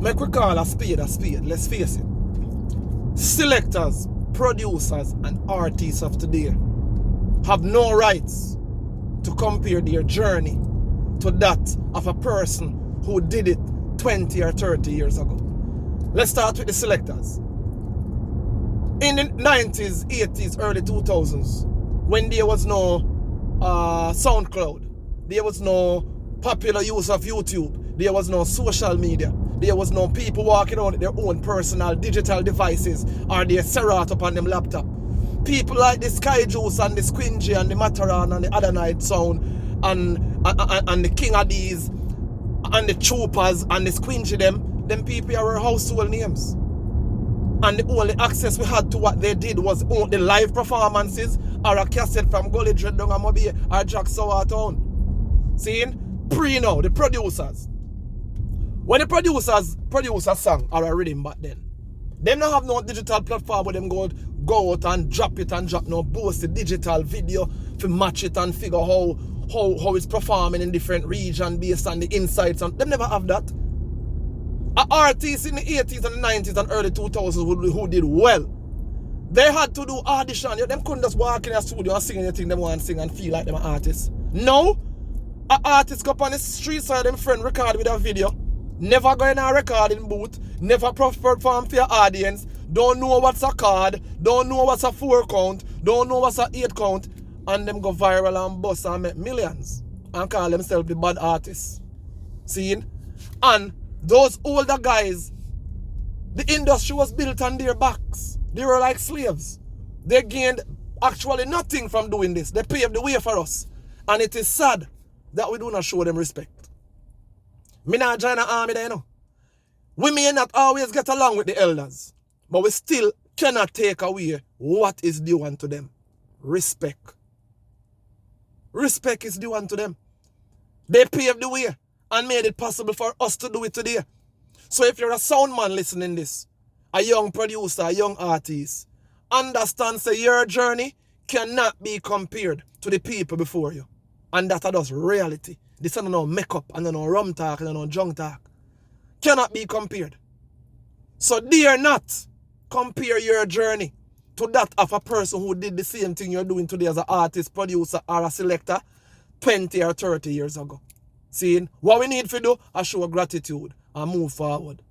Make we call a spade a spade. Let's face it. Selectors, producers, and artists of today have no rights to compare their journey to that of a person who did it 20 or 30 years ago. Let's start with the selectors. In the 90s, 80s, early 2000s, when there was no SoundCloud, there was no popular use of YouTube, there was no social media, there was no people walking around with their own personal digital devices or their Serato upon them laptop. People like the Sky Juice and the Squingy and the Mataran and the Other Night Sound and the King of These and the Troopers and the Squingy them people are our household names. And the only access we had to what they did was the live performances or a cassette from Gully Dread down and Mobile or Jack Sour Town. Seeing? Pre-now, the producers. When the producers song or a rhythm back then, them don't have no digital platform where them go out and drop it and drop no boast digital video to match it and figure how it's performing in different regions based on the insights. And them never have that. Artists in the 80s and the 90s and early 2000s who did well, they had to do audition. Them couldn't just walk in a studio and sing anything they want to sing and feel like them an artist. No. An artist go up on the street side, them friend record with a video, never go in a recording booth, never perform for your audience, don't know what's a chord, don't know what's a 4 count, don't know what's a 8 count, and them go viral and bust and make millions and call themselves the bad artists. Seeing? And those older guys, the industry was built on their backs. They were like slaves. They gained actually nothing from doing this. They paved the way for us. And it is sad that we do not show them respect. Me not join the army there, you know. We may not always get along with the elders, but we still cannot take away what is due unto them. Respect. Respect is due unto them. They paved the way and made it possible for us to do it today. So if you're a sound man listening this, a young producer, a young artist, understand say your journey cannot be compared to the people before you. And that is reality. This is no makeup and no rum talk and no junk talk. Cannot be compared. So dare not compare your journey to that of a person who did the same thing you're doing today as an artist, producer, or a selector 20 or 30 years ago. Seeing what we need to do is show gratitude and move forward.